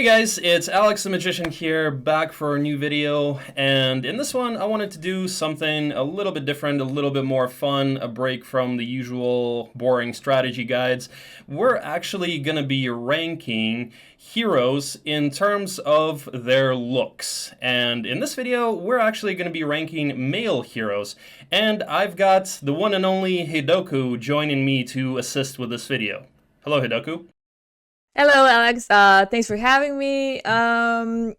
Hey guys, it's Alex the Magician here, back for a new video, and in this one I wanted to do something a little bit different, a little bit more fun, a break from the usual boring strategy guides. We're actually going to be ranking heroes in terms of their looks, and in this video we're actually going to be ranking male heroes, and I've got the one and only Hidoku joining me to assist with this video. Hello Hidoku. Hello, Alex. Thanks for having me. Well,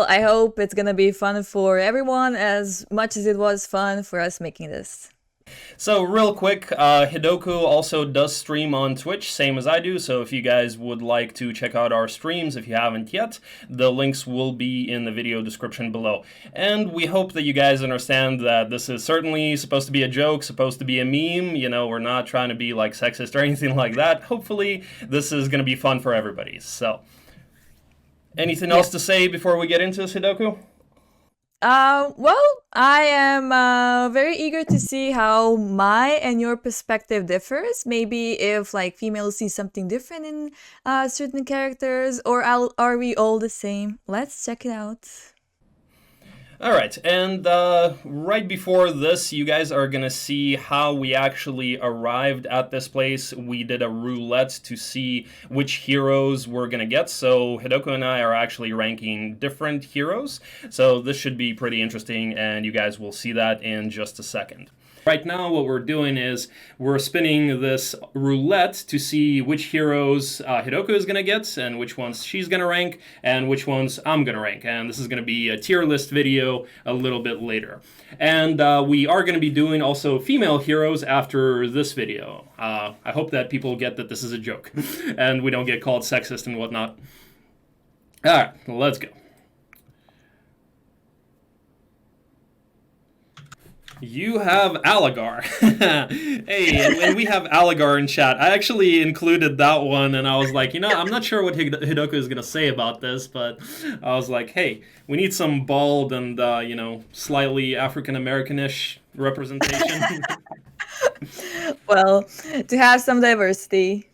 I hope it's gonna be fun for everyone as much as it was fun for us making this. So real quick, Hidoku also does stream on Twitch, same as I do, so if you guys would like to check out our streams, if you haven't yet, the links will be in the video description below. And we hope that you guys understand that this is certainly supposed to be a joke, supposed to be a meme, you know, we're not trying to be like sexist or anything like that. Hopefully this is going to be fun for everybody. So, anything else to say before we get into this, Hidoku? Well, I am very eager to see how my and your perspective differs. Maybe if like females see something different in certain characters, or are we all the same? Let's check it out. Alright, and right before this, you guys are gonna see how we actually arrived at this place. We did a roulette to see which heroes we're gonna get, so Hidoku and I are actually ranking different heroes, so this should be pretty interesting, and you guys will see that in just a second. Right now, what we're doing is we're spinning this roulette to see which heroes Hidoku is going to get and which ones she's going to rank and which ones I'm going to rank. And this is going to be a tier list video a little bit later. And we are going to be doing also female heroes after this video. I hope that people get that this is a joke and we don't get called sexist and whatnot. All right, let's go. You have Aligar. Hey, and we have Aligar in chat. I actually included that one, and I was like, you know, I'm not sure what Hidoku is going to say about this, but I was like, hey, we need some bald and, you know, slightly African-American-ish representation. Well, to have some diversity.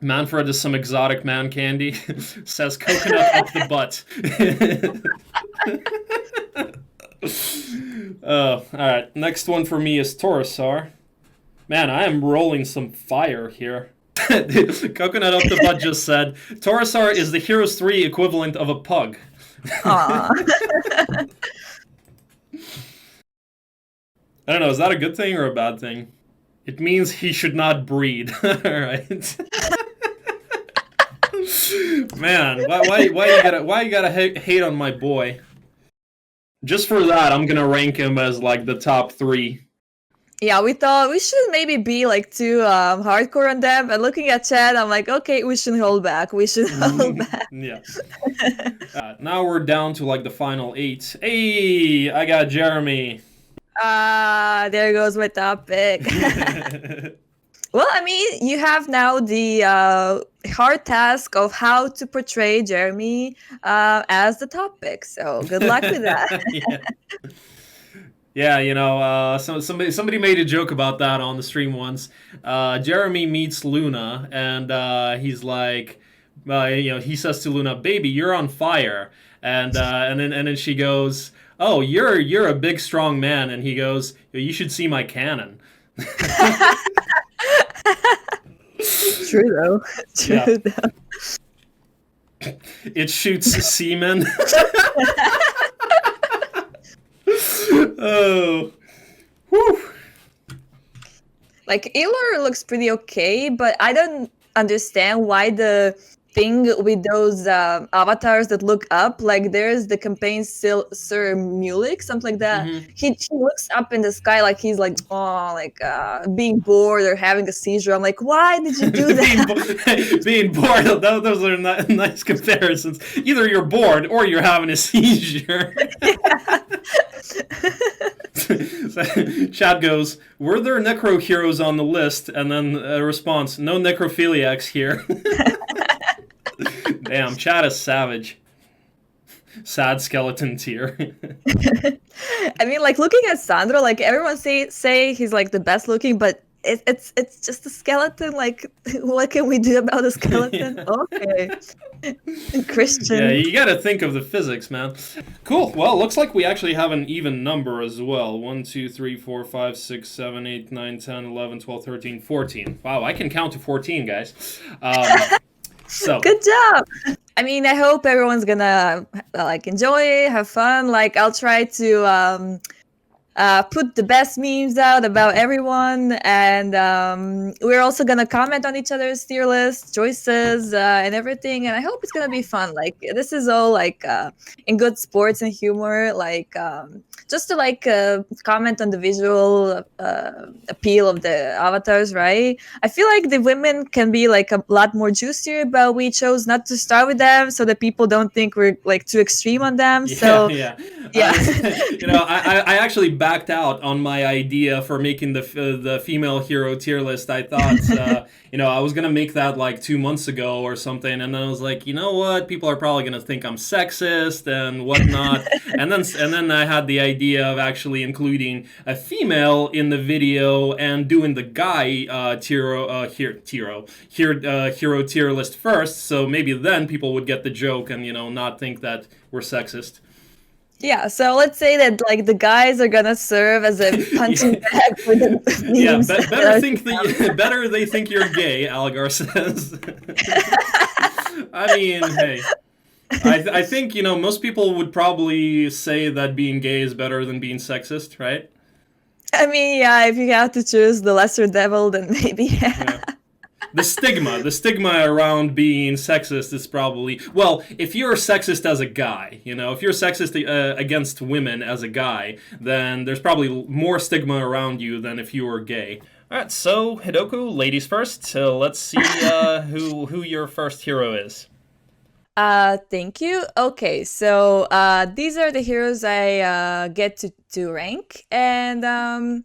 Manfred is some exotic man candy. Says coconut up the butt. Alright, next one for me is Torosar. Man, I am rolling some fire here. Coconut up the butt just said, Torosar is the Heroes 3 equivalent of a pug. Aww. I don't know, is that a good thing or a bad thing? It means he should not breed. Alright. Man, why you gotta hate on my boy? Just for that, I'm gonna rank him as like the top 3. Yeah, we thought we should maybe be like too hardcore on them. And looking at chat, I'm like, okay, we should hold back. We should hold back. Yeah. Now we're down to like the final 8. Hey, I got Jeremy. There goes my top pick. Well, I mean, you have now the hard task of how to portray Jeremy as the top pick. So good luck with that. Yeah, you know, somebody made a joke about that on the stream once. Jeremy meets Luna, and he's like, you know, he says to Luna, "Baby, you're on fire," and then she goes, "Oh, you're a big strong man," and he goes, "You should see my cannon." True though. True though. It shoots semen. Oh. Whew. Like Eilor looks pretty okay, but I don't understand why the thing with those avatars that look up, like there's the campaign Sir Mulik, something like that. Mm-hmm. He looks up in the sky like he's like, oh, like being bored or having a seizure. I'm like, why did you do that? Being bored, those are nice comparisons. Either you're bored or you're having a seizure. Chad goes, were there necro heroes on the list? And then a response, no necrophiliacs here. Damn, Chad is savage. Sad skeleton tier. I mean, like looking at Sandro, like everyone say he's like the best looking, but it's just a skeleton. Like, what can we do about a skeleton? Yeah. Okay, Yeah, Christian. you gotta think of the physics, man. Cool. Well, looks like we actually have an even number as well. 1, 2, 3, 4, 5, 6, 7, 8, 9, 10, 11, 12, 13, 14. Wow, I can count to 14, guys. So, Good job. I mean, I hope everyone's gonna like enjoy it, have fun. Like, I'll try to put the best memes out about everyone, and we're also gonna comment on each other's tier list choices and everything. And I hope it's gonna be fun. Like, this is all like in good sports and humor, like just to like comment on the visual appeal of the avatars, right? I feel like the women can be like a lot more juicier, but we chose not to start with them so that people don't think we're like too extreme on them. yeah, So yeah. yeah. I actually backed out on my idea for making the female hero tier list. I thought, I was gonna make that like 2 months ago or something, and then I was like, you know what? People are probably gonna think I'm sexist and whatnot. And then I had the idea of actually including a female in the video and doing the guy hero tier list first. So maybe then people would get the joke and not think that we're sexist. Yeah, so let's say that like the guys are gonna serve as a punching Yeah, bag for the yeah. memes. Better they think you're gay. Algar says. I mean, hey, I think most people would probably say that being gay is better than being sexist, right? I mean, yeah, if you have to choose the lesser devil, then maybe yeah. Yeah. The stigma around being sexist is probably, well, if you're sexist as a guy, if you're sexist against women as a guy, then there's probably more stigma around you than if you were gay. All right, so Hidoku, ladies first. Let's see who your first hero is. Thank you. Okay, so these are the heroes I get to rank, and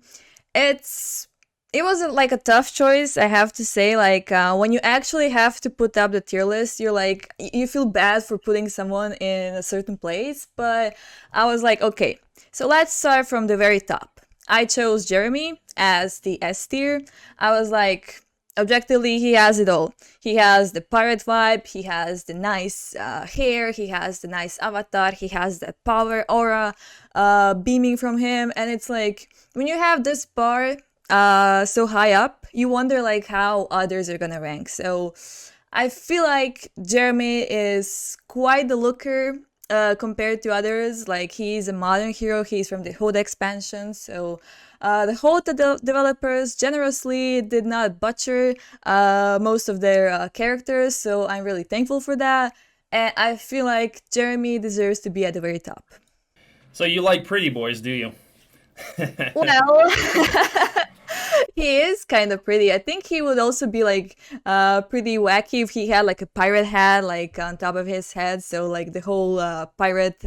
it's it wasn't like a tough choice, I have to say. Like when you actually have to put up the tier list, you're like you feel bad for putting someone in a certain place, but I was like, okay, so let's start from the very top. I chose Jeremy as the S tier. I was like, objectively, he has it all. He has the pirate vibe, he has the nice hair, he has the nice avatar, he has that power aura beaming from him, and it's like when you have this bar so high up, you wonder like how others are gonna rank. So I feel like Jeremy is quite the looker compared to others. Like, he's a modern hero, he's from the Hood expansion, so the Hood developers generously did not butcher most of their characters, so I'm really thankful for that. And I feel like Jeremy deserves to be at the very top. So you like pretty boys, do you? Well, he is kind of pretty. I think he would also be like pretty wacky if he had like a pirate hat like on top of his head. So like the whole pirate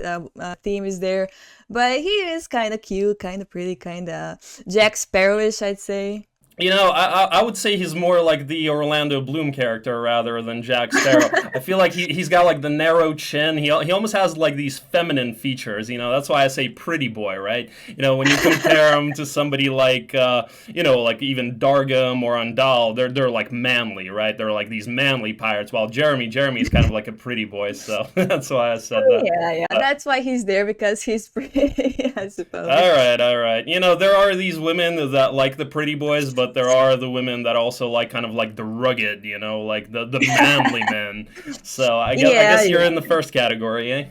theme is there. But he is kind of cute, kind of pretty, kind of Jack Sparrowish, I'd say. I would say he's more like the Orlando Bloom character rather than Jack Sparrow. I feel like he's got like the narrow chin. He almost has like these feminine features. That's why I say pretty boy, right? When you compare him to somebody like like even Dargum or Andal, they're like manly, right? They're like these manly pirates. While Jeremy's kind of like a pretty boy. So that's why I said that. Yeah, that's why he's there, because he's pretty, I suppose. All right. There are these women that like the pretty boys, but there are the women that also like kind of like the rugged, like the manly men. So I guess you're in the first category, eh?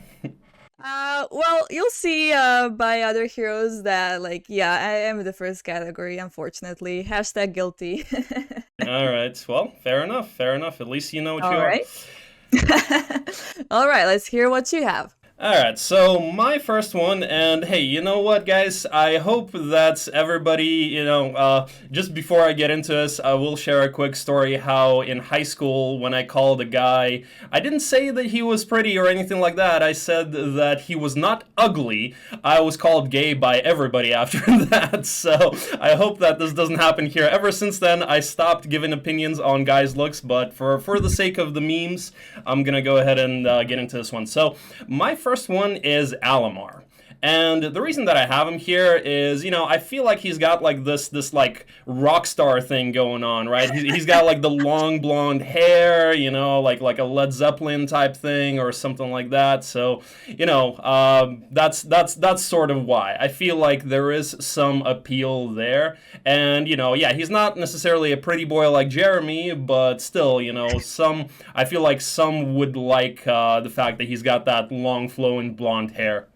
Well, you'll see by other heroes that, like, yeah, I am the first category, unfortunately. Hashtag guilty. All right. Well, fair enough. Fair enough. At least you know what you All are. right. All right, let's hear what you have. Alright, so my first one, and hey, you know what, guys? I hope that everybody, just before I get into this, I will share a quick story how in high school, when I called a guy, I didn't say that he was pretty or anything like that. I said that he was not ugly. I was called gay by everybody after that, so I hope that this doesn't happen here. Ever since then, I stopped giving opinions on guys' looks, but for the sake of the memes, I'm gonna go ahead and get into this one. So, my first one is Alamar. And the reason that I have him here is, I feel like he's got like this like rock star thing going on, right? He's got like the long blonde hair, like a Led Zeppelin type thing or something like that. So, that's sort of why I feel like there is some appeal there. And yeah, he's not necessarily a pretty boy like Jeremy, but still, some I feel like some would like the fact that he's got that long flowing blonde hair.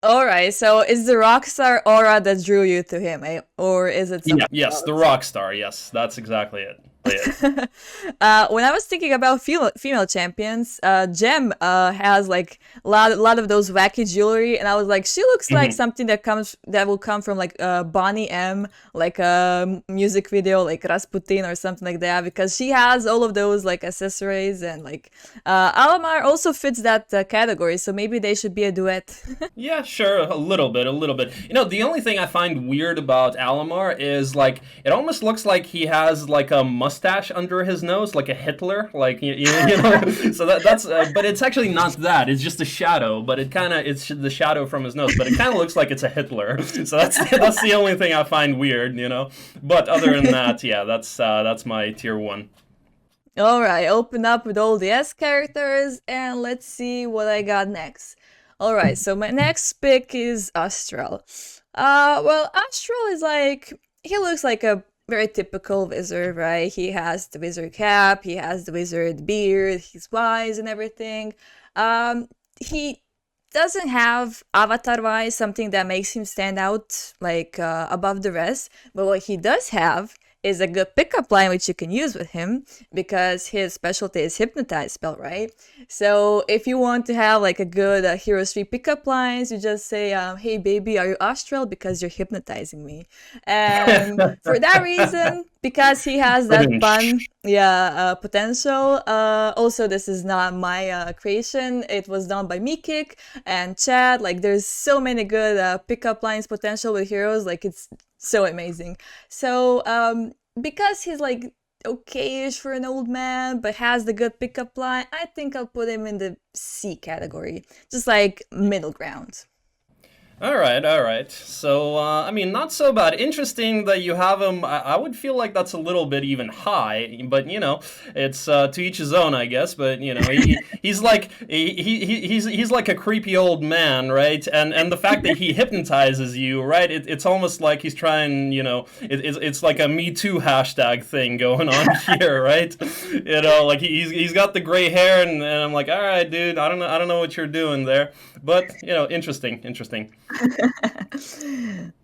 All right, so is the rockstar aura that drew you to him, or is it Yeah, something yes, the else? rock star. Yes, that's exactly it. When I was thinking about female champions, Jem has like a lot of those wacky jewelry, and I was like, she looks like Mhm. something that will come from like Bonnie M, like a music video, like Rasputin or something like that, because she has all of those like accessories, and like Alamar also fits that category, so maybe they should be a duet. Yeah, sure, a little bit, a little bit. The only thing I find weird about Alamar is like it almost looks like he has like a mustache under his nose, like a Hitler, like So that's, but it's actually not that. It's just a shadow, but it's the shadow from his nose, but it kind of looks like it's a Hitler. So that's the only thing I find weird. But other than that, yeah, that's my tier one. All right, open up with all the S characters and let's see what I got next. All right, so my next pick is Astral. Well, Astral is like he looks like a very typical wizard, right? He has the wizard cap, he has the wizard beard, he's wise and everything. He doesn't have avatar wise something that makes him stand out like above the rest, but what he does have is a good pickup line which you can use with him because his specialty is hypnotize spell, right? So if you want to have like a good Hero 3 pickup lines, you just say, hey baby, are you astral? Because you're hypnotizing me. And for that reason, because he has that pun, yeah, potential. Also, this is not my creation. It was done by Mikik and Chad. Like, there's so many good pickup lines potential with heroes. Like, it's so amazing. So, because he's like okayish for an old man, but has the good pickup line, I think I'll put him in the C category, just like middle ground. All right, all right. So, I mean, not so bad. Interesting that you have him. I would feel like that's a little bit even high, but it's to each his own, I guess. But he's like he's like a creepy old man, right? And the fact that he hypnotizes you, right? It's almost like he's trying, it's like a Me Too hashtag thing going on here, right? Like he's got the gray hair, and I'm like, all right, dude, I don't know what you're doing there, but interesting, interesting.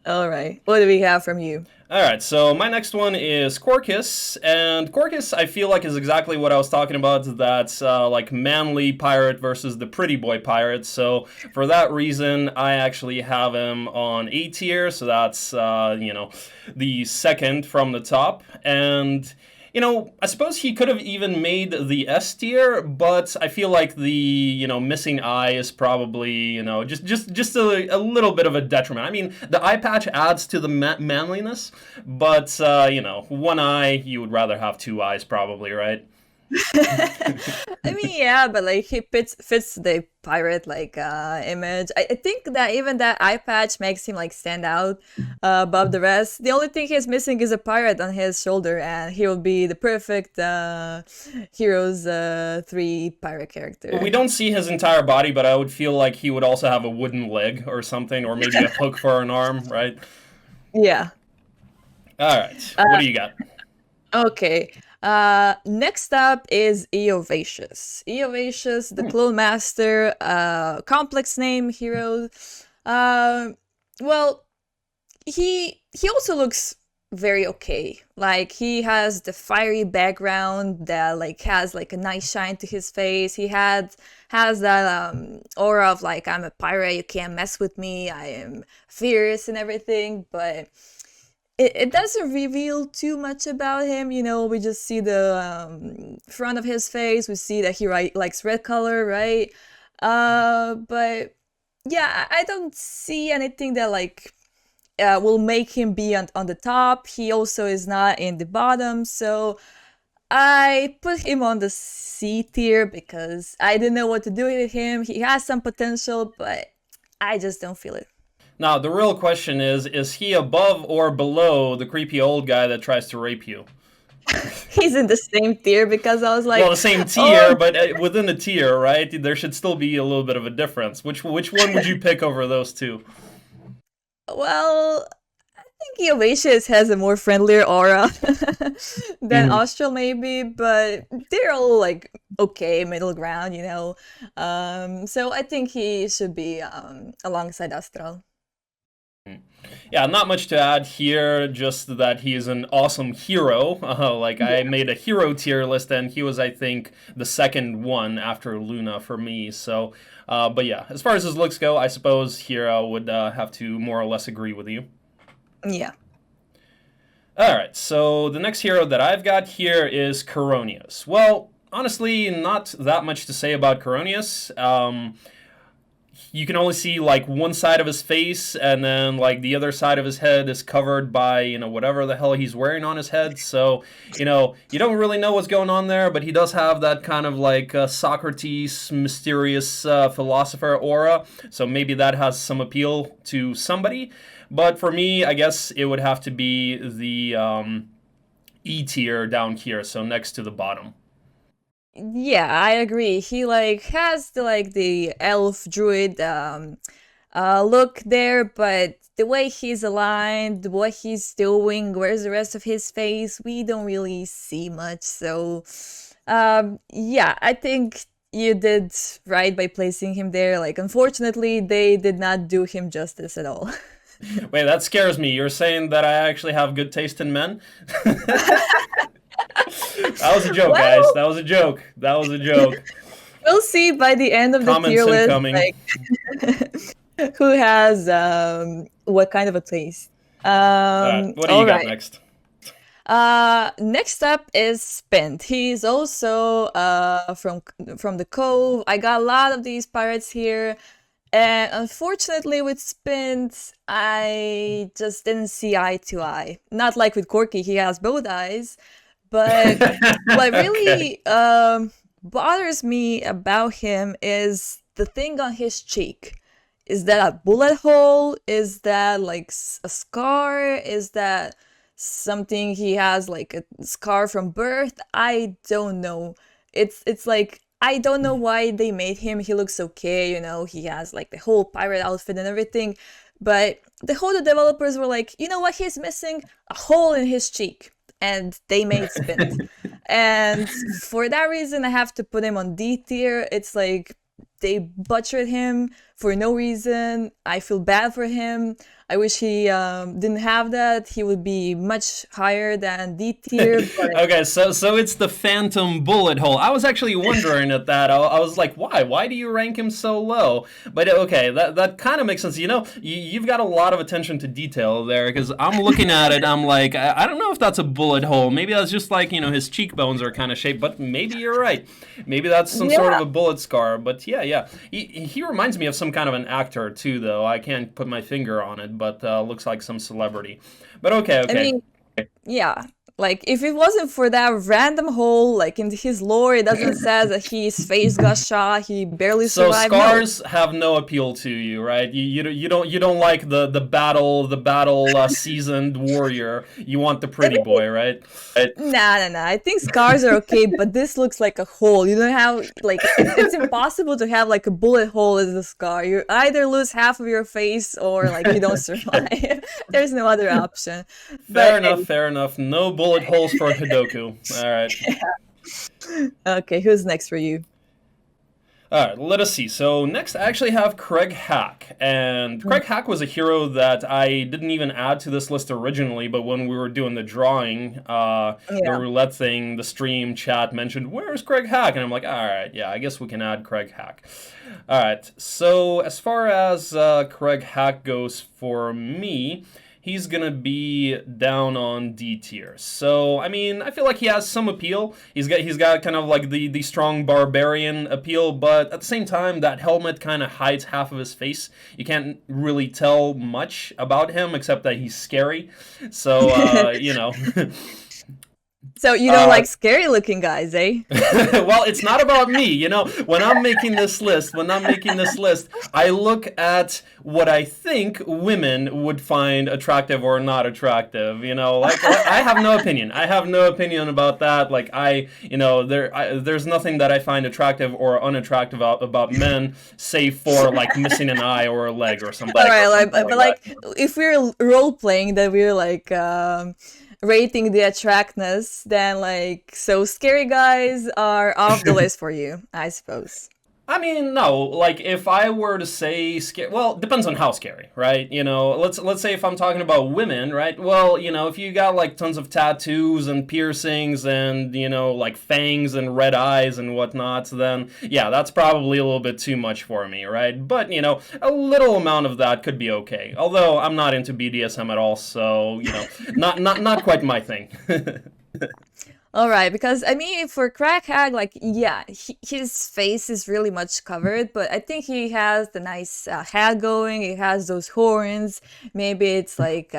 All right, what do we have from you? All right, so my next one is Corcus, and Corcus I feel like is exactly what I was talking about. That's like manly pirate versus the pretty boy pirate. So for that reason, I actually have him on A tier. So that's the second from the top, and I suppose he could have even made the S tier, but I feel like the missing eye is probably just a little bit of a detriment. I mean, the eye patch adds to the manliness, but one eye you would rather have two eyes probably, right? I mean, yeah, but like he fits the pirate like image. I think that even that eye patch makes him like stand out above the rest. The only thing he's missing is a pirate on his shoulder, and he will be the perfect Heroes 3 pirate Well, we character. don't see his entire body, but I would feel like he would also have a wooden leg or something, or maybe a hook for an arm, right? Yeah. All right, what do you got? Okay. Next up is Eovacious. Eovacious, the Clone Master, complex name hero. Uh, well, he also looks very okay. Like he has the fiery background that like has like a nice shine to his face. He has that aura of like I'm a pirate, you can't mess with me. I am fierce and everything, but it doesn't reveal too much about him. We just see the front of his face. We see that he likes red color, right? But yeah, I don't see anything that like will make him be on the top. He also is not in the bottom, so I put him on the C tier because I didn't know what to do with him. He has some potential, but I just don't feel it. Now, the real question is he above or below the creepy old guy that tries to rape you? He's in the same tier because I was Well, like, the same oh, tier, but within the tier, right? There should still be a little bit of a difference. Which one would you pick over those two? well, I think Eovatius has a more friendlier aura than Mhm. Austral maybe, but they're all like okay, middle ground, you know. So I think he should be alongside Astral. Yeah, not much to add here, just that he is an awesome hero. Like, I Yeah. made a hero tier list, and he was, I think, the second one after Luna for me. So, but yeah, as far as his looks go, I suppose here I would have to more or less agree with you. Yeah. Alright, so the next hero that I've got here is Coronius. Well, honestly, not that much to say about Coronius. You can only see like one side of his face, and then like the other side of his head is covered by whatever the hell he's wearing on his head. So you don't really know what's going on there, but he does have that kind of like Socrates mysterious philosopher aura. So maybe that has some appeal to somebody. But for me, I guess it would have to be the E tier down here, so next to the bottom. Yeah, I agree. He like has the elf druid look there, but the way he's aligned, what he's doing, where's the rest of his face, we don't really see much. So yeah, I think you did right by placing him there. Like unfortunately, they did not do him justice at all. Wait, that scares me. You're saying that I actually have good taste in men? That was a joke, guys. Well, That was a joke. That was a joke. we'll see by the end of the tier Comments list, incoming. like who has what kind of a taste. All right, what do you All got right. next? Next up is Spent. He's also from the Cove. I got a lot of these pirates here, and unfortunately with Spent, I just didn't see eye to eye. Not like with Corky, he has both eyes, but what Okay. really bothers me about him is the thing on his cheek. Is that a bullet hole? Is that like a scar? Is that something he has like a scar from birth? I don't know. It's like I don't know why they made him. He looks okay, you know. He has like the whole pirate outfit and everything, but the whole developers were like, you know what? He's missing a hole in his cheek, and they made Spint. And for that reason, I have to put him on D tier. It's like they butchered him for no reason. I feel bad for him. I wish he didn't have that. He would be much higher than D tier. But Okay, so it's the phantom bullet hole. I was actually wondering at that. I was like, why? Why do you rank him so low? But okay, that kind of makes sense. You've got a lot of attention to detail there because I'm looking at it. I'm like, I don't know if that's a bullet hole. Maybe that's just like his cheekbones are kind of shaped. But maybe you're right. Maybe that's some sort of yeah, a bullet scar. But yeah, yeah. He reminds me of some kind of an actor too, though. I can't put my finger on it, but looks like some celebrity. But okay, I okay. mean, yeah, like if it wasn't for that random hole, like in his lore, it doesn't say that his face got shot, he barely So survived. No, scars have no appeal to you, right? You don't like the battle seasoned warrior. You want the I pretty mean, boy, right? Right. nah, nah, nah. I think scars are okay, but this looks like a hole. You don't have like it's impossible to have like a bullet hole as a scar. You either lose half of your face or like you don't survive. There's no other option. But Fair enough, fair enough. No bullet holes for Hidoku. All right. okay, who's next for you? All right, let us see. So next, I actually have Craig Hack, and Craig Hack was a hero that I didn't even add to this list originally. But when we were doing the drawing, the Yeah. roulette thing, the stream chat mentioned, "Where's Craig Hack?" And I'm like, "All right, yeah, I guess we can add Craig Hack." All right. So as far as Craig Hack goes for me, he's gonna be down on D tier. So I mean, I feel like he has some appeal. He's got kind of like the strong barbarian appeal, but at the same time, that helmet kind of hides half of his face. You can't really tell much about him except that he's scary. So So you don't Uh, like scary looking guys, eh? well, it's not about me. When I'm making this list, I look at what I think women would find attractive or not attractive. Like I have no opinion. I have no opinion about that. Like there's nothing that I find attractive or unattractive about men, save for like missing an eye or a leg or All something right, like, like but that. like if we're role playing that we're like rating the attractiveness, then like so scary guys are off the list for you, I suppose. I mean, no. Like, if I were to say scary, well, it depends on how scary, right? Let's say if I'm talking about women, right? Well, if you got like tons of tattoos and piercings and like fangs and red eyes and whatnot, then yeah, that's probably a little bit too much for me, right? But a little amount of that could be okay. Although I'm not into BDSM at all, so not quite my thing. All right, because I mean, for Crackhead, like, yeah, his face is really much covered, but I think he has the nice head going. He has those horns. Maybe it's like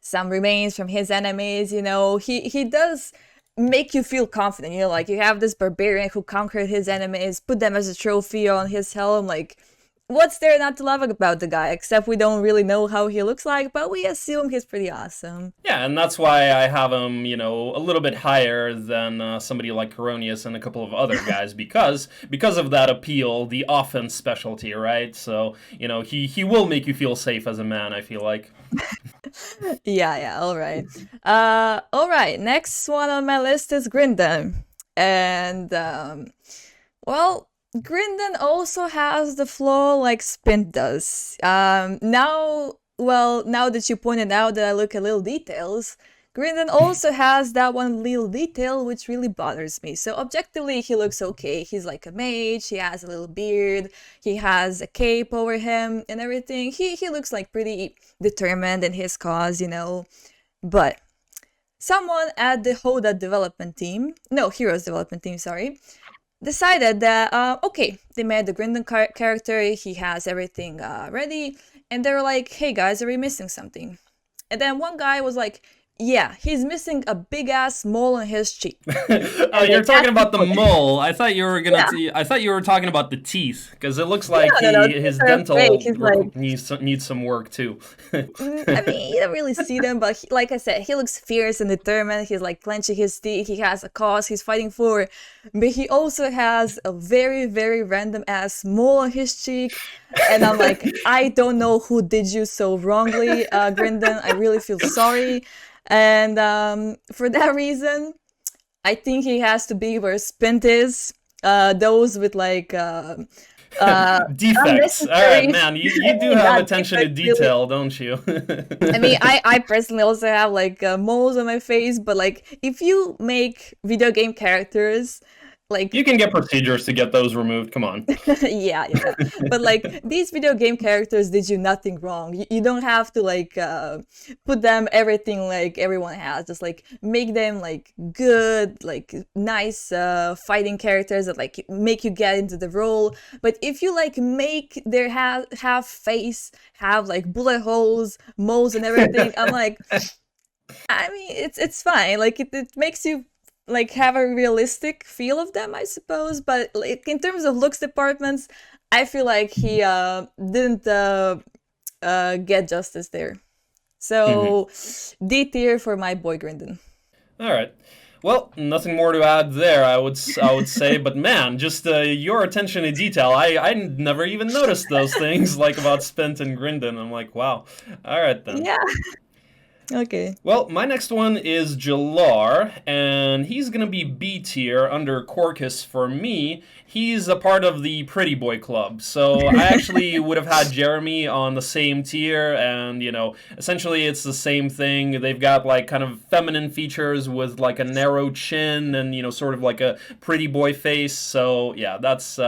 some remains from his enemies. He does make you feel confident. Like you have this barbarian who conquered his enemies, put them as a trophy on his helm. Like, what's there not to love about the guy? Except we don't really know how he looks like, but we assume he's pretty awesome. Yeah, and that's why I have him, a little bit higher than somebody like Coronius and a couple of other guys because of that appeal, the offense specialty, right? So he will make you feel safe as a man. I feel like. Yeah, all right. All right. Next one on my list is Grindon. And well, Grindon also has the flaw like Spint does. Now that you pointed out that I look at little details, Grindon also has that one little detail which really bothers me. So objectively, he looks okay. He's like a mage. He has a little beard. He has a cape over him and everything. He looks like pretty determined in his cause. But someone at the Hoda development team, no, Heroes development team, sorry, decided that okay, they made the Grindon character. He has everything ready, and they were like, "Hey guys, are we missing something?" And then one guy was like, "Yeah, he's missing a big ass mole on his cheek." Oh, And then you're talking that's about the what. mole. I thought you were gonna. Yeah, I thought you were talking about the teeth, because it looks like no, he these his are fake. dental He's like, needs some work too. I mean, you don't really see them, but like I said, he looks fierce and determined. He's like clenching his teeth. He has a cause he's fighting for, but he also has a very, very random ass mole on his cheek. And I'm like, I don't know who did you so wrongly, Grindon. I really feel sorry. And for that reason, I think he has to be where Spint is. Those with like uh, Defects. All right, unnecessary, man. You do have not attention to defects, really. detail, don't you? I mean, I personally also have like moles on my face, but like if you make video game characters, You like can get procedures to get those removed. Come on. yeah, but like these video game characters did you nothing wrong. You don't have to like put them everything like everyone has. Just like make them like good, like nice fighting characters that like make you get into the role. But if you like make their have face have like bullet holes, moles, and everything, I'm like, I mean, it's fine. Like it makes you like have a realistic feel of them, I suppose. But like in terms of looks departments, I feel like he didn't get justice there. Hmm. So D tier for my boy Grindon. All right. Well, nothing more to add there. I would say, but man, just your attention to detail. I never even noticed those things like about Spent and Grindon. I'm like, wow. All right then. Yeah. Okay. Well, my next one is Jalar, and he's gonna be B tier under Corcus for me. He's a part of the Pretty Boy Club, so I actually would have had Jeremy on the same tier, and essentially it's the same thing. They've got like kind of feminine features with like a narrow chin and sort of like a pretty boy face. So yeah, that's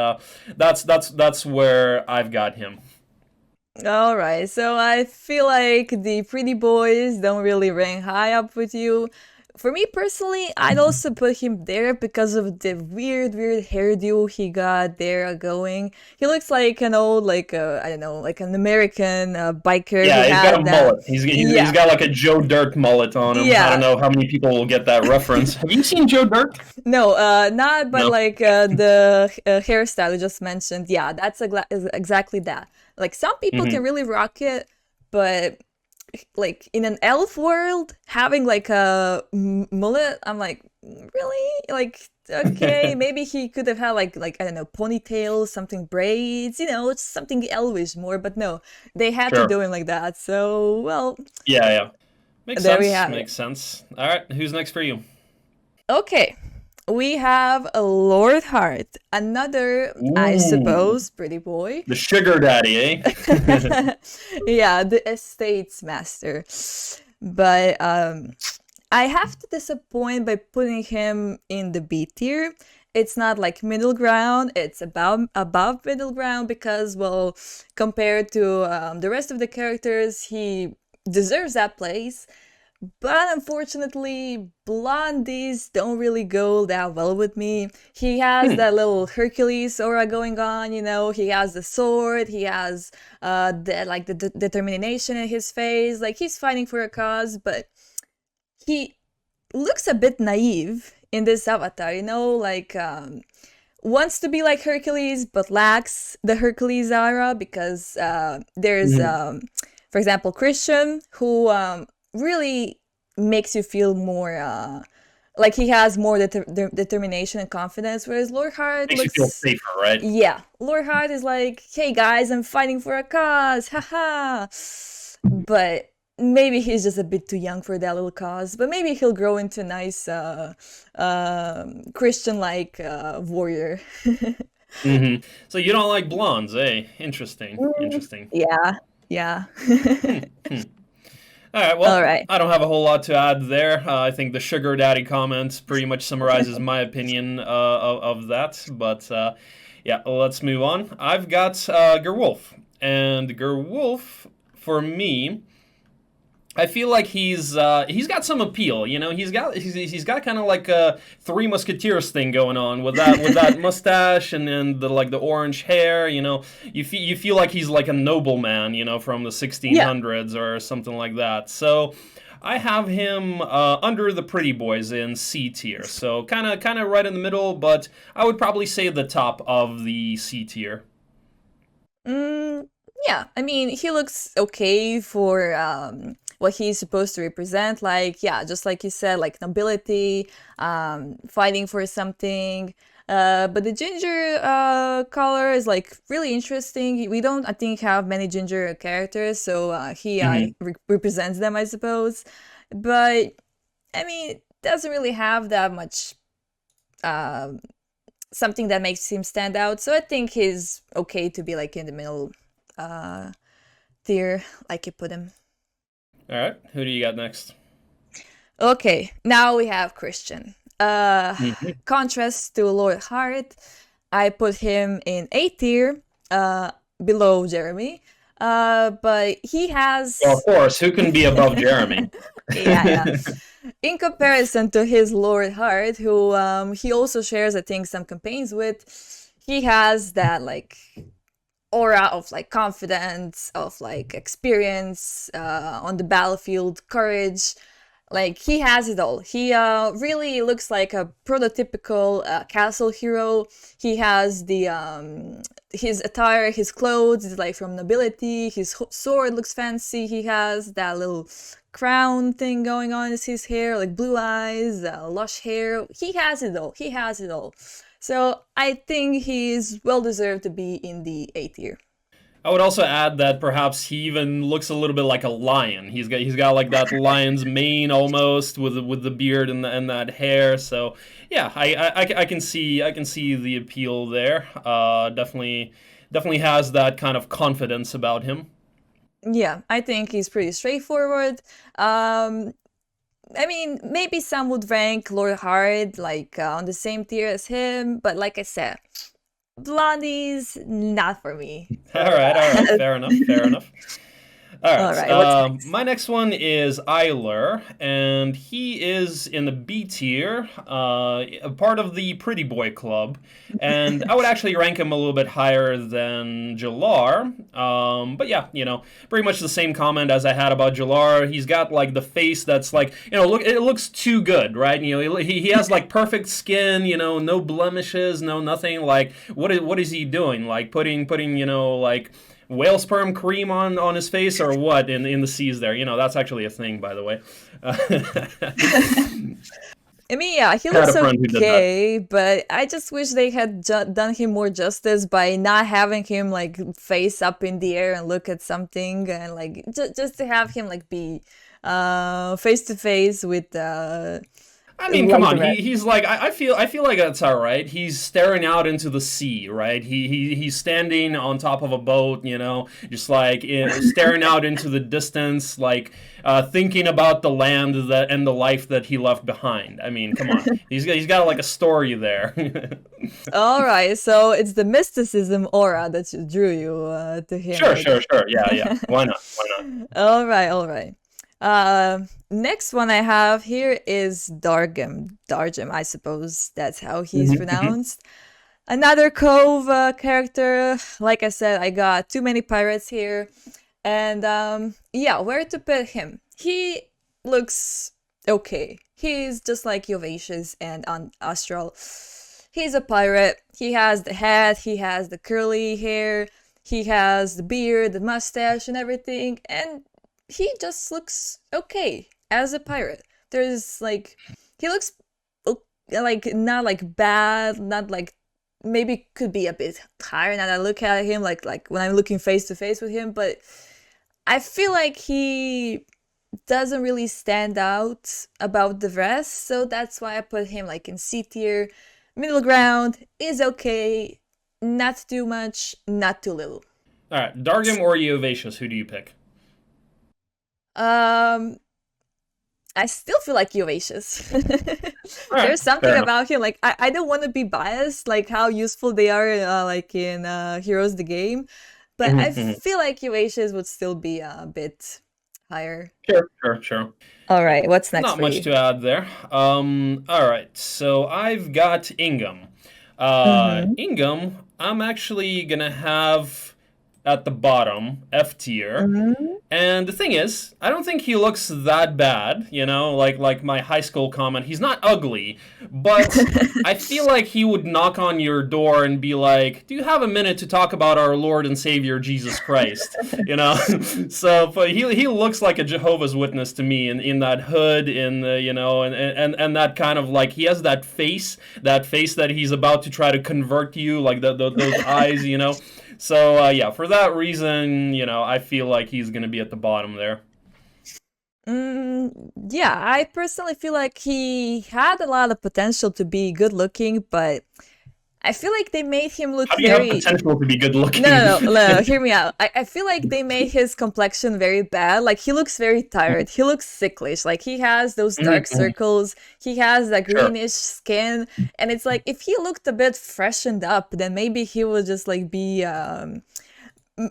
where I've got him. All right. So I feel like the pretty boys don't really rank high up with you. For me personally, I'd also put him there because of the weird hairdo he got there going. He looks like an old, like, I don't know, like an American biker who Yeah, he's got a had that. mullet. He's Yeah, got like a Joe Dirt mullet on him. I don't yeah. know how many people will get that reference. Have you seen Joe Dirt? No, not, but No. like the hairstyle you just mentioned. Yeah, that's is exactly that. Like some people can Hmm. really rock it, but like in an elf world, having like a mullet, I'm like, really? Like, okay, maybe he could have had like I don't know, ponytails, something braids, it's something elvish more. But no, they had to Sure. do him like that. So well, Yeah, yeah. Makes there we sense. have it. Makes sense. All right, who's next for you? Okay, we have a Lord Hart, another, I Ooh, suppose, pretty boy. the sugar daddy, eh? Yeah, the estates master. But I have to disappoint by putting him in the B tier. It's not like middle ground, it's above middle ground because, well, compared to the rest of the characters, he deserves that place. But unfortunately, blondies don't really go that well with me. He has Hmm. that little Hercules aura going on. He has the sword, he has the determination in his face. Like he's fighting for a cause, but he looks a bit naive in this avatar, like wants to be like Hercules but lacks the Hercules aura because there's Mhm. for example Christian who really makes you feel more like he has more determination and confidence, whereas Lord Hart Makes you feel looks, safer, right? yeah, Lord Hart is like, hey guys, I'm fighting for a cause, haha. But maybe he's just a bit too young for that little cause. But maybe he'll grow into a nice Christian-like warrior. Hmm. So you don't like blondes, eh? Interesting. Mm, Interesting. yeah, yeah. Hmm. Hmm. All right. All Well, right. I don't have a whole lot to add there. I think the sugar daddy comment pretty much summarizes my opinion of that. But yeah, let's move on. I've got Gerwolf, and Gerwolf for me, I feel like he's got some appeal. He's got kind of like a Three Musketeers thing going on with that mustache and then the orange hair. You feel like he's like a nobleman. From the Yeah. 1600s or something like that. So I have him under the pretty boys in C tier. So kind of right in the middle, but I would probably say the top of the C tier. Mm, yeah, I mean, he looks okay for what he's supposed to represent. Like, yeah, just like you said, like nobility, fighting for something. But the ginger color is like really interesting. We don't, I think, have many ginger characters, so he Hmm. represents them, I suppose. But I mean, it doesn't really have that much um something that makes him stand out. So I think he's okay to be like in the middle uh tier, like you put him. All right, who do you got next? Okay, now we have Christian. Hmm. Contrast to Lord Hart, I put him in A tier, uh, below Jeremy. But he Well, of has course, who can be above Jeremy? yeah, yeah. In comparison to his Lord Hart, who he also shares, I think, some campaigns with, he has that like aura of like confidence, of like experience on the battlefield, courage. Like he has it all. He really looks like a prototypical castle hero. He has the his attire, his clothes is like from nobility. His sword looks fancy. He has that little crown thing going on in his hair, like blue eyes, lush hair. He has it all. He has it all. So I think he's well deserved to be in the A tier. I would also add that perhaps he even looks a little bit like a lion. He's got like that lion's mane almost with the beard and that hair. So yeah, I can see the appeal there. Definitely has that kind of confidence about him. Yeah, I think he's pretty straightforward. Um, I mean, maybe some would rank Lord Hard like on the same tier as him, but like I said, Blondie's not for me. All So right, all right, fair enough, fair enough. All All right. right, what's next? My next one is Eiler, and he is in the B tier, a part of the Pretty Boy Club, and I would actually rank him a little bit higher than Jalar. But yeah, pretty much the same comment as I had about Jalar. He's got like the face that's like, look, it looks too good, right? He has like perfect skin, no blemishes, no nothing. Like, what is he doing? Like putting like whale sperm cream on his face or what in the seas there. That's actually a thing, by the way. I mean, yeah, he I had looks a friend who did that. okay, but I just wish they had done him more justice by not having him like face up in the air and look at something, and like just to have him like be face to face with I mean, come like the on. rest. He's like I feel like that's all right. He's staring out into the sea, right? He's standing on top of a boat, just like staring out into the distance, like thinking about the land that and the life that he left behind. I mean, come on. He's got like a story there. All right, so it's the mysticism aura that drew you to him, Sure, I sure, guess. sure. Yeah, yeah. Why not? Why not? All right, all right. Next one I have here is Dargum. Dargum, I suppose that's how he's Hmm, hmm. pronounced. Another Cove character. Like I said, I got too many pirates here. And yeah, where to put him? He looks okay. He's just like Jovacious and on Astral. He's a pirate. He has the hat, he has the curly hair, he has the beard, the mustache, and everything. And he just looks okay as a pirate. There's like, he looks like not like bad, not like maybe could be a bit higher now that I look at him, like when I'm looking face to face with him, but I feel like he doesn't really stand out about the rest, so that's why I put him like in C tier. Middle ground is okay, not too much, not too little. All right, Dargum or Eovacious, who do you pick? Um, I still feel like Oasis. All right, There's something fair enough. about him, like I don't want to be biased, like how useful they are, like in Heroes the game, but I Mhm, mhm. feel like Oasis would still be a bit higher. Sure, sure, sure. All right, what's next Not for much you? to add there. All right. So I've got Ingham. Mm-hmm. Ingham, I'm actually gonna have at the bottom, F tier. Mm-hmm. And the thing is, I don't think he looks that bad, like my high school comment. He's not ugly, but I feel like he would knock on your door and be like, "Do you have a minute to talk about our Lord and Savior Jesus Christ?" You know. So, but he looks like a Jehovah's Witness to me in that hood, in the and that kind of like he has that face that he's about to try to convert you, like those eyes. So yeah, for that reason, I feel like he's gonna be at the bottom there. Yeah, I personally feel like he had a lot of potential to be good looking, but I feel like they made him look How do you have very. potential to be good No, looking? no, no, no, hear me out. I feel like they made his complexion very bad. Like, he looks very tired. He looks sicklish. Like, he has those dark Mhm. circles. He has that Sure. greenish skin. And it's like, if he looked a bit freshened up, then maybe he would just, like, be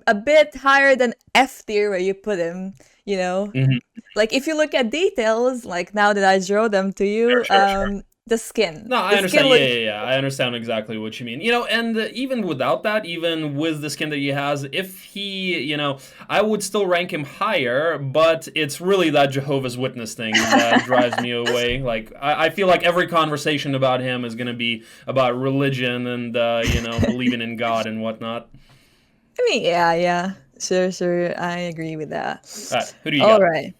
a bit higher than F tier where you put him, you know? Hmm. Like, if you look at details, like now that I draw them to Sure, you, sure, sure. the skin. No, I The skin understand. Yeah, look. yeah, yeah. I understand exactly what you mean. And even without that, even with the skin that he has, if I would still rank him higher, but it's really that Jehovah's Witness thing that drives me away. Like, I feel like every conversation about him is going to be about religion and, believing in God and whatnot. I mean, yeah, yeah. Sure, sure. I agree with that. All right, who do you All got? right.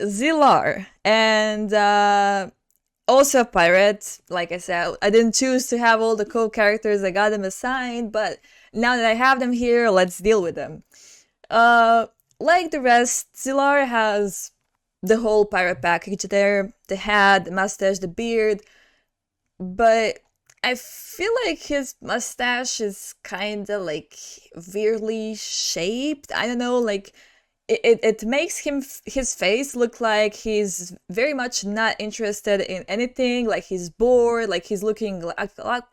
Zilar. And also a pirate. Like I said, I didn't choose to have all the cool characters. I got them assigned, but now that I have them here, let's deal with them. Uh, like the rest, Zilar has the whole pirate package there. The hat, the mustache, the beard. But I feel like his mustache is kind of like weirdly shaped. I don't know, like it makes his face look like he's very much not interested in anything, like he's bored, like he's looking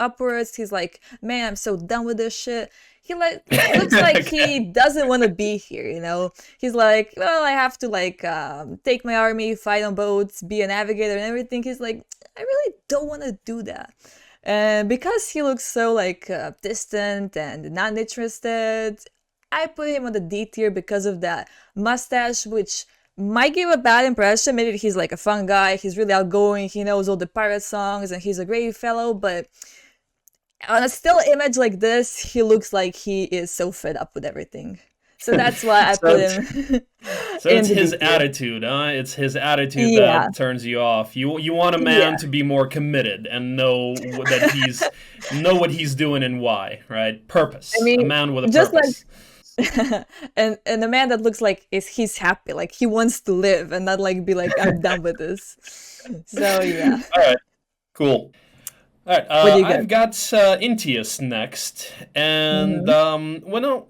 upwards. He's like, man, I'm so done with this shit. He like looks like Okay. he doesn't want to be here, he's like, well, I have to like take my army, fight on boats, be a navigator and everything. He's like, I really don't want to do that. And because he looks so like distant and not interested, I put him on the D tier because of that mustache, which might give a bad impression. Maybe he's like a fun guy, he's really outgoing, he knows all the pirate songs, and he's a great fellow, but on a still image like this, he looks like he is so fed up with everything. So that's why I So put it's, him so in it's the his D tier. attitude, huh? It's his attitude Yeah, that turns you off. You want a yeah. man to be more committed and that know what he's doing and why, right? I Purpose. A mean, man with a just like purpose. and a man that looks like is he's happy, like he wants to live and not like be like, I'm done with this. So yeah. All right, cool. All right, What do you got? I've got Intius next, and Mm-hmm. well, no,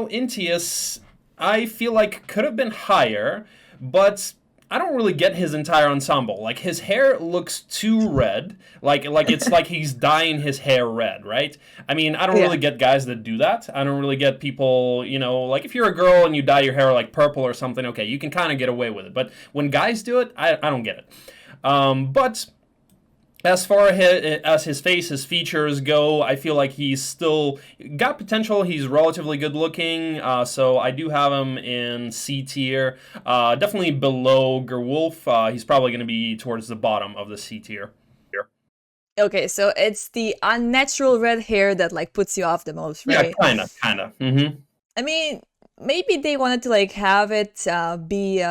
Intius, I feel like could have been higher, but I don't really get his entire ensemble. Like his hair looks too red, like it's like he's dyeing his hair red, right? I mean, I don't Yeah. really get guys that do that. I don't really get people, like if you're a girl and you dye your hair like purple or something, okay, you can kind of get away with it. But when guys do it, I don't get it. But as far as his face, his features go, I feel like he's still got potential. He's relatively good looking, so I do have him in C tier. Definitely below Gerwolf. He's probably going to be towards the bottom of the C tier. Okay, so it's the unnatural red hair that like puts you off the most, Yeah, right? kind of. I mean, maybe they wanted to like have it be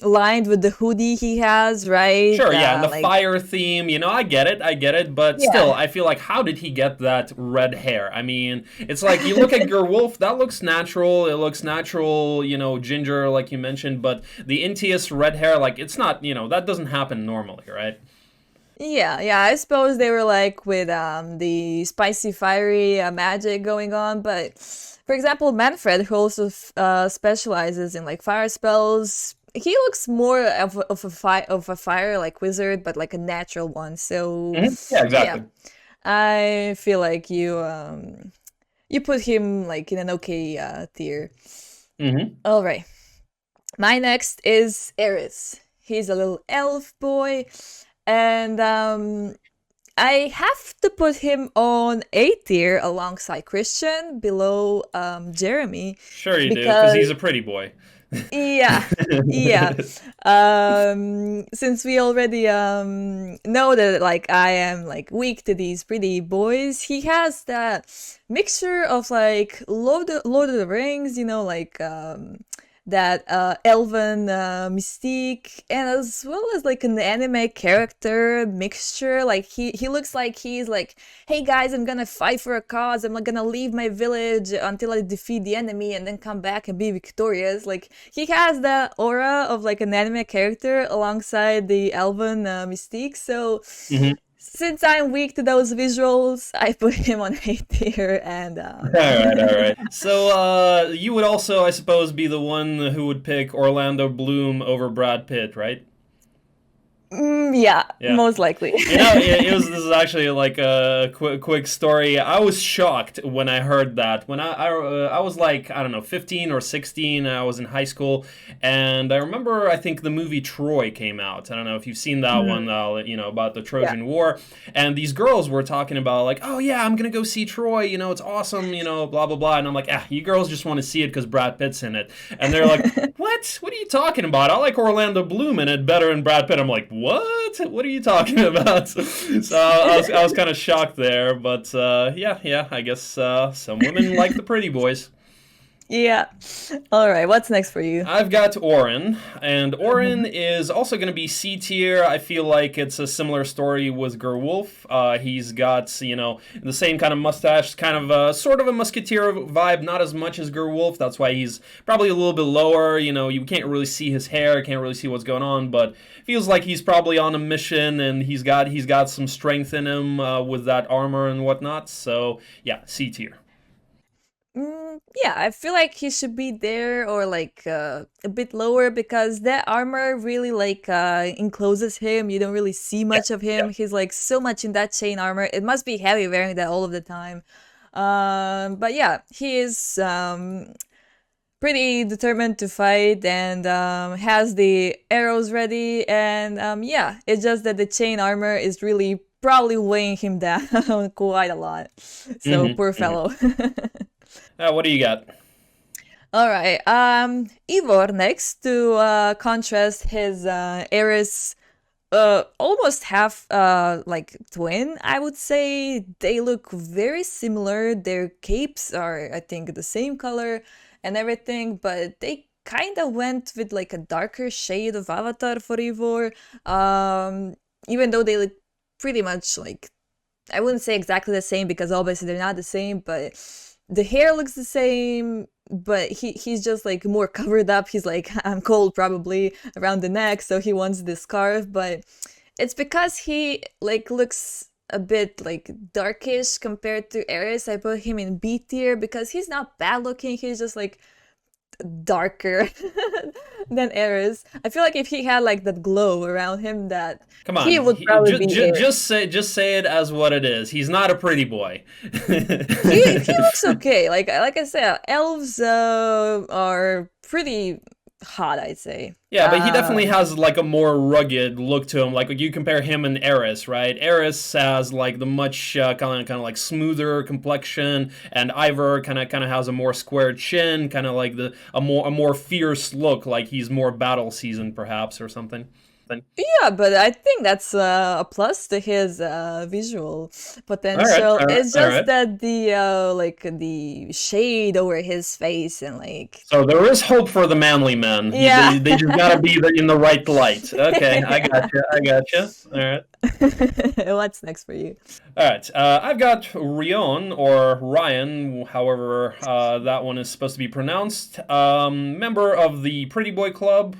lined with the hoodie he has, right? Sure, yeah, and the Like fire theme, I get it, but still, yeah, I feel like how did he get that red hair? I mean, it's like you look at Gerwolf, that looks natural, it looks natural, ginger, like you mentioned, but the Intius red hair, like, it's not, that doesn't happen normally, right? yeah. I suppose they were like with the spicy, fiery magic going on, but for example, Manfred, who also specializes in like fire spells, he looks more of a fire like wizard, but like a natural one. So Yeah, yeah, exactly. I feel like you put him like in an okay tier. Hmm. All right, my next is Eris. He's a little elf boy, and I have to put him on A tier alongside Christian, below Jeremy, Sure you do, because because he's a pretty boy. yeah, yeah. Since we already know that like I am like weak to these pretty boys, he has that mixture of like Lord of the Rings, like that elven mystique, and as well as like an anime character mixture. Like he looks like he's like, hey guys, I'm gonna fight for a cause, I'm not gonna leave my village until I defeat the enemy and then come back and be victorious. Like he has that aura of like an anime character alongside the elven mystique. So Hmm. since I'm weak to those visuals, I put him on A tier. And All right, all right. So, you would also, I suppose, be the one who would pick Orlando Bloom over Brad Pitt, right? yeah, Yeah. most likely. This is actually like a quick story. I was shocked when I heard that. When I was like, I don't know, 15 or 16, I was in high school, and I remember, I think the movie Troy came out. I don't know if you've seen that Mm, one, about the yeah. Trojan War, and these girls were talking about like, oh yeah, I'm gonna go see Troy, it's awesome, blah blah blah, and I'm like, you girls just want to see it because Brad Pitt's in it, and they're like, what? What are you talking about? I like Orlando Bloom in it better than Brad Pitt. I'm like, what? What are you talking about? So I was kind of shocked there, but yeah. I guess some women like the pretty boys. Yeah. All right. What's next for you? I've got Orin, and Orin Mhm. is also going to be C tier. I feel like it's a similar story with Gerwolf. He's got, the same kind of mustache, kind of sort of a musketeer vibe, not as much as Gerwolf. That's why he's probably a little bit lower. You can't really see his hair, can't really see what's going on, but feels like he's probably on a mission, and he's got some strength in him with that armor and whatnot. So yeah, C tier. Yeah, I feel like he should be there or like a bit lower because that armor really like encloses him. You don't really see Yeah, much of yeah. him. He's like so much in that chain armor. It must be heavy wearing that all of the time. But yeah, he is pretty determined to fight and has the arrows ready. And yeah, it's just that the chain armor is really probably weighing him down quite a lot. So Mm-hmm, poor mm-hmm. fellow. What do you got? All right. Ivor next to contrast his Eris almost half like twin, I would say. They look very similar. Their capes are, I think, the same color and everything, but they kind of went with like a darker shade of avatar for Ivor. Even though they look pretty much like, I wouldn't say exactly the same because obviously they're not the same, but the hair looks the same. But he's just like more covered up. He's like, I'm cold probably around the neck, so he wants this scarf. But it's because he like looks a bit like darkish compared to Eris. I put him in B tier because he's not bad looking. He's just like darker than Eris. I feel like if he had like that glow around him, that Come he on, would probably be Eris. just say it as what it is. He's not a pretty boy. He looks okay. Like I said, elves are pretty hot, I'd say. Yeah, but he definitely has like a more rugged look to him. Like you compare him and Eris, right? Eris has like the much kind of like smoother complexion, and Ivor kind of has a more square chin, kind of like the a more fierce look, like he's more battle seasoned perhaps or something. Yeah, but I think that's a plus to his visual All right, potential. all right, It's all just right. that the like the shade over his face and like So there is hope for the manly men. yeah. They just gotta be in the right light. Okay, I got you. I got you. All right. What's next for you? All right, I've got Rion or Ryan, however that one is supposed to be pronounced. Member of the Pretty Boy Club,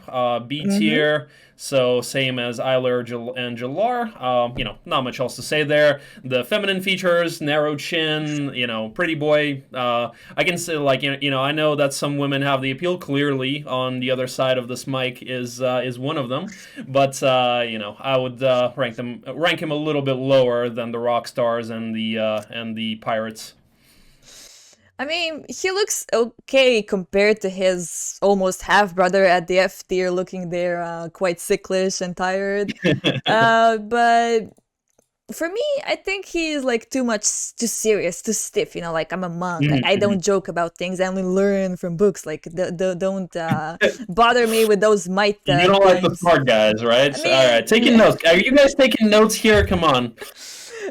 B Mm-hmm. tier. So same as Eiler and Jalar. Not much else to say there. The feminine features, narrow chin, pretty boy. I can say like I know that some women have the appeal. Clearly, on the other side of this mic is one of them, but I would rank him a little bit lower than the rock stars and the pirates. I mean, he looks okay compared to his almost half brother at the F tier, looking there quite sicklish and tired. But for me, I think he's like too much, too serious, too stiff. Like I'm a monk. Like I Mhm. don't joke about things. I only learn from books. Like don't bother me with those might You don't like the things. smart guys, right? I All mean, right, taking notes. Are you guys taking notes here? Come on.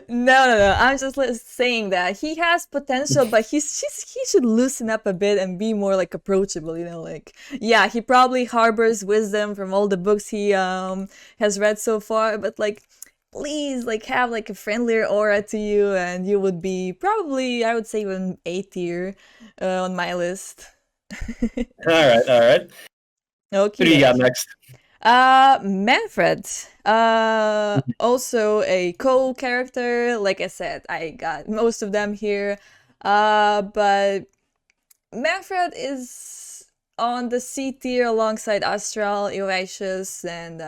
no. I'm just saying that he has potential, but he should loosen up a bit and be more like approachable. Like yeah, he probably harbors wisdom from all the books he has read so far, but like please like have like a friendlier aura to you, and you would be probably, I would say, even A tier on my list. All right, all right. Who Okie do you got dokie. next? Manfred. Also a Cole character. Like I said, I got most of them here. But Manfred is on the C tier alongside Astral, Erasmus, and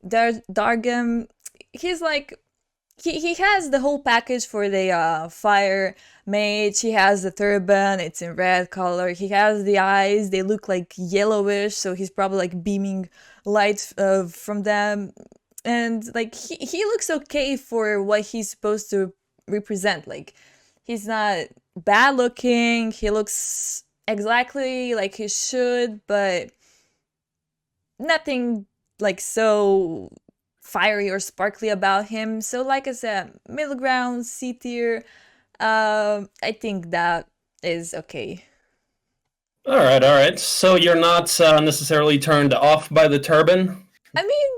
Dargam. He's like he has the whole package for the fire mage. He has the turban, it's in red color. He has the eyes, they look like yellowish, so he's probably like beaming light from them. And like he looks okay for what he's supposed to represent. Like he's not bad looking, he looks exactly like he should, but nothing like so fiery or sparkly about him. So, like I said, middle ground, C tier. I think that is okay. All right, all right. So you're not necessarily turned off by the turban. I mean,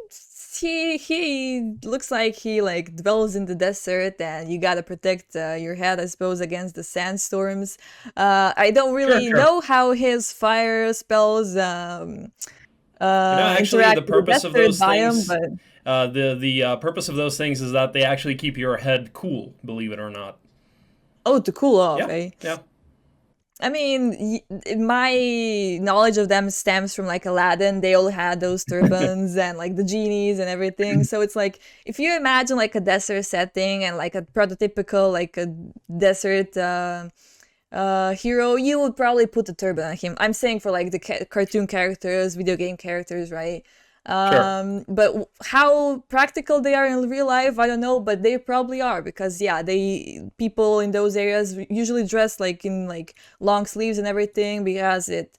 he looks like he like dwells in the desert, and you gotta protect your head, I suppose, against the sandstorms. I don't Sure, really sure. know how his fire spells Actually, the interact with the purpose of desert those biome, things, but the purpose of those things is that they actually keep your head cool. Believe it or not. oh, to cool off, Yeah, eh? yeah. I mean, my knowledge of them stems from like Aladdin. They all had those turbans and like the genies and everything. So it's like if you imagine like a desert setting and like a prototypical like a desert hero, you would probably put a turban on him. I'm saying for like the cartoon characters, video game characters, right? Sure. But how practical they are in real life, I don't know, but they probably are because yeah, they people in those areas usually dress like in like long sleeves and everything because it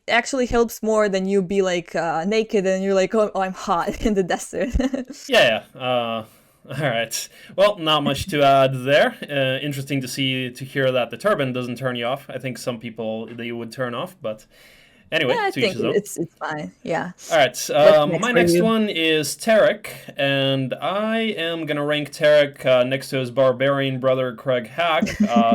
actually helps more than you be like naked and you're like, oh, I'm hot in the desert. Yeah, yeah. All right. Well, not much to add there. Interesting to hear that the turban doesn't turn you off. I think some people they would turn off, but Yeah, anyway, I to each think his own. it's fine. Yeah. All right. What's next My for next you? one is Tarek, and I am gonna rank Tarek next to his barbarian brother Craig Hack.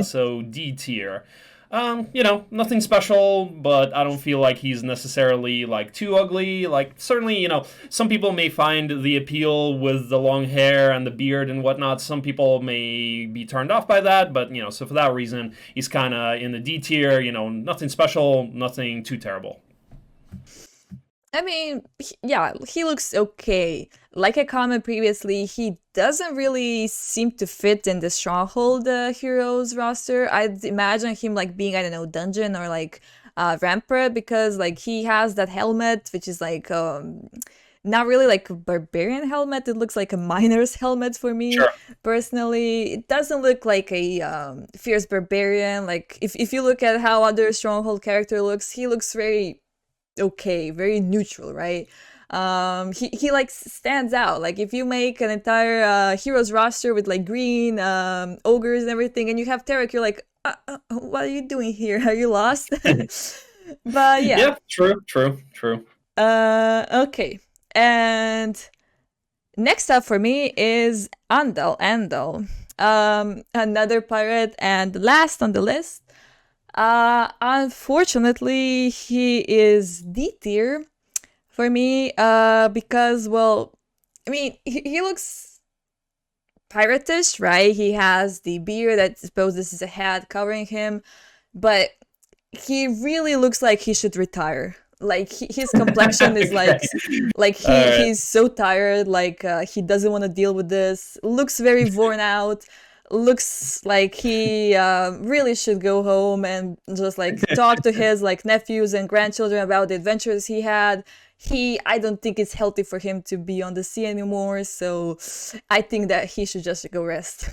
So D tier. Nothing special, but I don't feel like he's necessarily like too ugly. Like certainly, some people may find the appeal with the long hair and the beard and whatnot. Some people may be turned off by that, but so for that reason, he's kind of in the D tier. Nothing special, nothing too terrible. I mean, yeah, he looks okay. Like I commented previously, he doesn't really seem to fit in the Stronghold heroes roster. I'd imagine him like being, I don't know, dungeon or like rampart because like he has that helmet, which is like not really like a barbarian helmet. It looks like a miner's helmet for me Sure. personally. It doesn't look like a fierce barbarian. Like if you look at how other Stronghold character looks, he looks very okay, very neutral, right? He like stands out. Like if you make an entire heroes roster with like green ogres and everything, and you have Tarek, you're like, what are you doing here? Are you lost? But yeah, Yeah, true, true, true. okay. And next up for me is Andal. Another pirate, and last on the list. Unfortunately, he is D tier for me. Because well, I mean, he looks piratish, right? He has the beard that supposes is a hat covering him, but he really looks like he should retire. Like his complexion is Okay. like All right. he's so tired. Like he doesn't want to deal with this. Looks very worn out. Looks like he really should go home and just like talk to his like nephews and grandchildren about the adventures he had. I don't think it's healthy for him to be on the sea anymore. So I think that he should just go rest.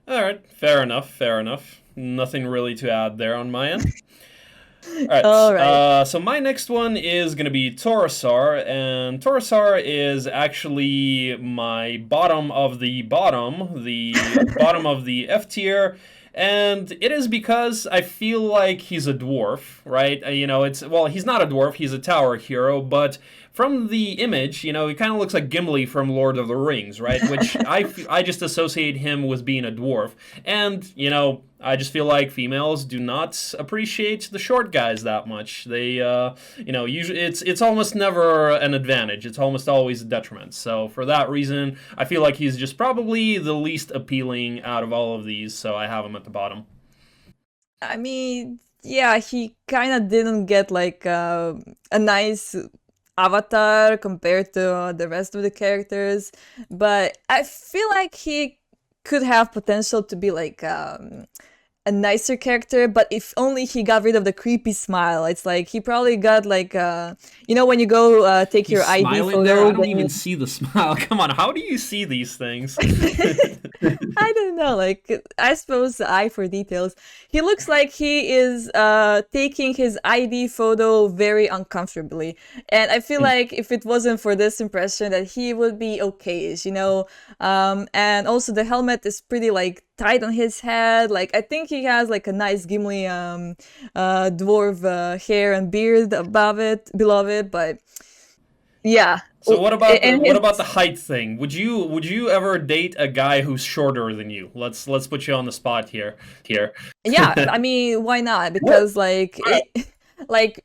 All right. Fair enough. Fair enough. Nothing really to add there on my end. All right. All right. So my next one is gonna be Torosar, and Torosar is actually my the bottom of the F tier, and it is because I feel like he's a dwarf, right? It's well, he's not a dwarf; he's a tower hero, but from the image, he kind of looks like Gimli from Lord of the Rings, right? Which I just associate him with being a dwarf, and I just feel like females do not appreciate the short guys that much. They, usually it's almost never an advantage. It's almost always a detriment. So for that reason, I feel like he's just probably the least appealing out of all of these. So I have him at the bottom. I mean, yeah, he kind of didn't get like a nice avatar compared to the rest of the characters, but I feel like he could have potential to be like a nicer character, but if only he got rid of the creepy smile. It's like he probably got like when you go take He's your ID smiling there. photo, I don't then even see the smile. Come on, how do you see these things? I don't know, like I suppose the eye for details. He looks like he is taking his ID photo very uncomfortably. And I feel like if it wasn't for this impression that he would be okay-ish. And also the helmet is pretty like tight on his head. Like I think he has like a nice Gimli dwarf hair and beard above it, below it, but yeah. So what about the And what about his the height thing? Would you ever date a guy who's shorter than you? Let's put you on the spot here. Here. Yeah, I mean, why not? Because like like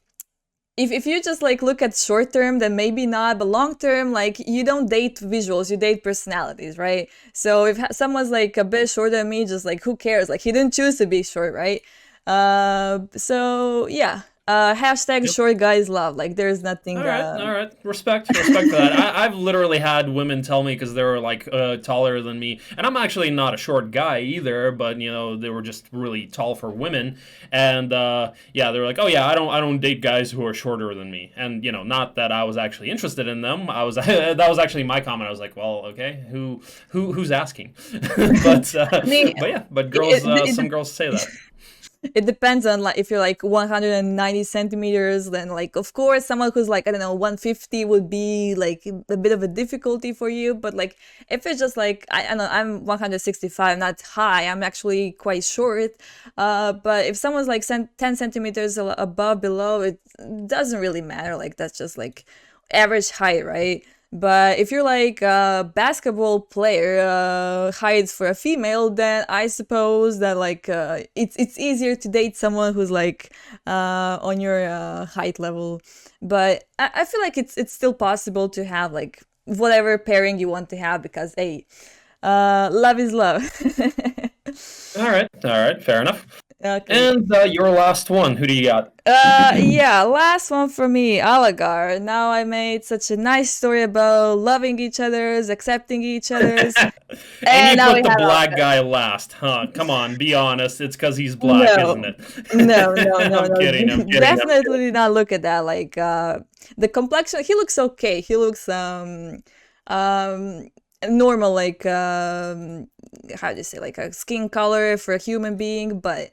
if you just like look at short term, then maybe not, but long term, like you don't date visuals, you date personalities, right? So if someone's like a bit shorter than me, just like who cares? Like he didn't choose to be short, right? So yeah. Hashtag short guys love. Like there's nothing. All right. Respect for that. I've literally had women tell me because they were like taller than me, and I'm actually not a short guy either. But you know, they were just really tall for women, and yeah, they were like, "Oh yeah, I don't date guys who are shorter than me." And you know, not that I was actually interested in them. I was that was actually my comment. I was like, "Well, okay, who's asking?" I mean, but yeah, but it, girls, some it, girls say that. it depends on like if you're like 190 centimeters, then like of course someone who's like I don't know 150 would be like a bit of a difficulty for you. But like if it's just like I don't know, I'm 165, not high, I'm actually quite short. But if someone's like 10 centimeters above below, it doesn't really matter. Like that's just like average height, right? But if you're like a basketball player height for a female, then I suppose that like it's easier to date someone who's like on your height level. But I feel like it's still possible to have like whatever pairing you want to have because hey, love is love. All right, fair enough. Okay. And your last one, who do you got? Yeah, last one for me, Alagar. Now I made such a nice story about loving each other's, accepting each other's, And and you now we put the have black Alagar. guy last, huh? Come on, be honest. It's because he's black, isn't No, it? no, I'm kidding. I'm no. kidding. I'm Definitely did not look at that. Like the complexion, he looks okay. He looks um normal, like how do you say, like a skin color for a human being, but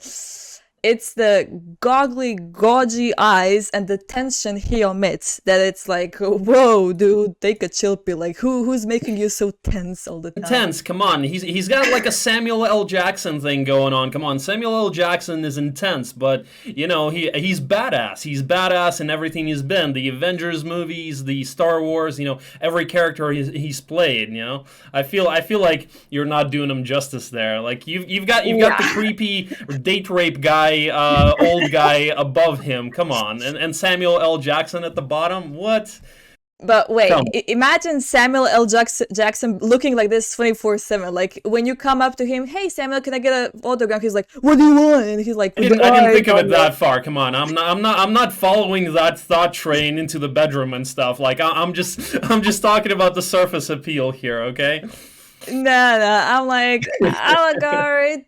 it's the goggly, gaugy eyes and the tension he omits that it's like, whoa, dude, take a chill pill. Like, who's making you so tense all the time? intense. Come on, he's got like a Samuel L. Jackson thing going on. Come on, Samuel L. Jackson is intense, but you know he's badass. He's badass in everything he's been. The Avengers movies, the Star Wars. You know every character he's played. You know I feel like you're not doing him justice there. Like you've got the Yeah. creepy date rape guy, old guy above him. Come on, and Samuel L. Jackson at the bottom. What? But wait, Come on. imagine Samuel L. Jackson looking like this 24/7. Like when you come up to him, hey Samuel, can I get an autograph? He's like, what do you want? And he's like, with the I didn't eyes think of on it the. that far. Come on, I'm not following that thought train into the bedroom and stuff. Like I'm just I'm just talking about the surface appeal here. Okay. No. I'm like, Alagar,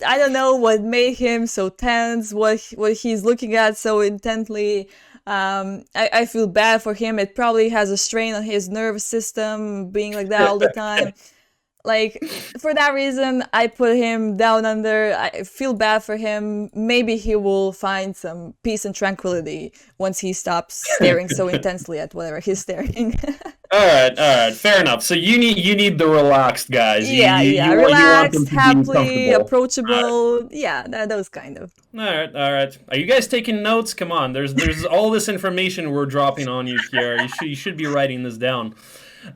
I don't know what made him so tense, what he's looking at so intently. I feel bad for him. It probably has a strain on his nervous system being like that all the time. Like for that reason, I put him down under. I feel bad for him. Maybe he will find some peace and tranquility once he stops staring so intensely at whatever he's staring. All right, fair enough. So you need the relaxed guys. Yeah, You want them relaxed, to be happily, comfortable. approachable. Yeah, those kind of. All right. Are you guys taking notes? Come on, there's all this information we're dropping on you here. You should be writing this down.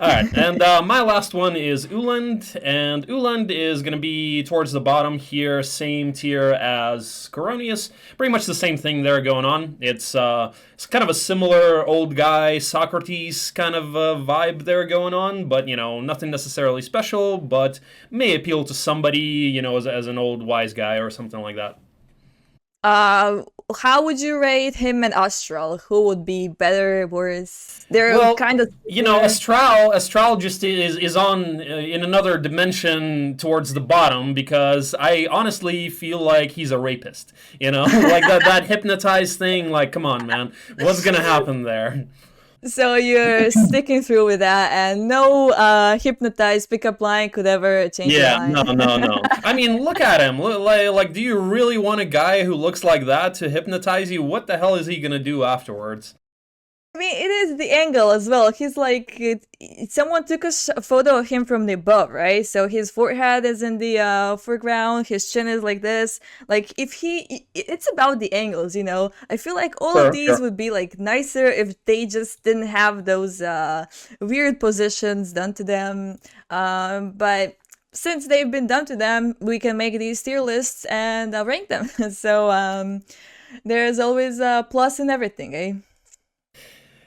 All right, and my last one is Uland, and Uland is going to be towards the bottom here, same tier as Coronius. Pretty much the same thing there going on. It's kind of a similar old guy Socrates kind of vibe there going on, but you know nothing necessarily special, but may appeal to somebody you know as an old wise guy or something like that. Uh, how would you rate him and Astral? Who would be better, worse? They're Well, kind of you know, similar. Astral just is on in another dimension towards the bottom because I honestly feel like he's a rapist. You know, like that hypnotized thing. Like, come on, man, what's gonna happen there? So you're sticking through with that, and no hypnotized pickup line could ever change your Yeah, mind. no. I mean, look at him. Like, do you really want a guy who looks like that to hypnotize you? What the hell is he gonna do afterwards? I mean, it is the angle as well. He's like, someone took a photo of him from the above, right? So his forehead is in the foreground, his chin is like this. Like, if it's about the angles, you know? I feel like all of Sure, these sure. would be like nicer if they just didn't have those weird positions done to them. But since they've been done to them, we can make these tier lists and rank them. So there's always a plus in everything, eh?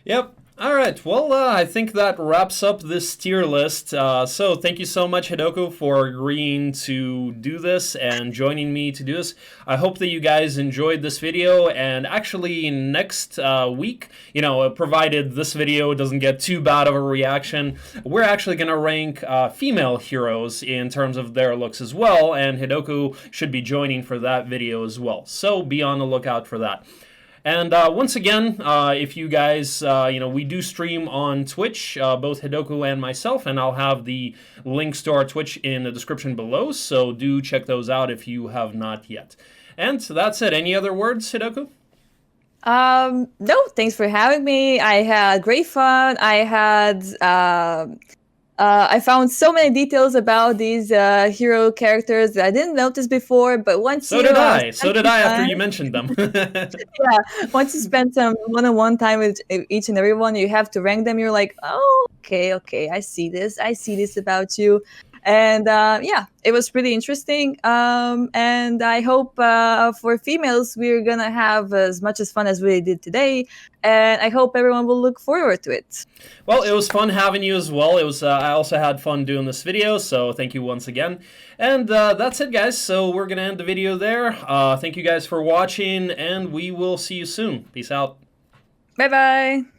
Yep. All right, well, I think that wraps up this tier list. So thank you so much, Hidoko, for agreeing to do this and joining me to do this. I hope that you guys enjoyed this video, and actually next week, provided this video doesn't get too bad of a reaction, we're actually going to rank female heroes in terms of their looks as well, and Hidoko should be joining for that video as well. So be on the lookout for that. And once again, if you guys, we do stream on Twitch, both Hidoko and myself, and I'll have the links to our Twitch in the description below, so do check those out if you have not yet. And that's it. Any other words, Hidoko? No, thanks for having me. I had great fun. I found so many details about these hero characters that I didn't notice before, but once So did I. So did I after you mentioned them. yeah, once you spend some one-on-one time with each and every one, you have to rank them. You're like, oh, okay, I see this about you. And yeah, it was pretty interesting. And I hope for females, we're going to have as much as fun as we did today. And I hope everyone will look forward to it. Well, it was fun having you as well. It was. I also had fun doing this video, so thank you once again. And that's it, guys. So we're going to end the video there. Thank you guys for watching, and we will see you soon. Peace out. Bye-bye.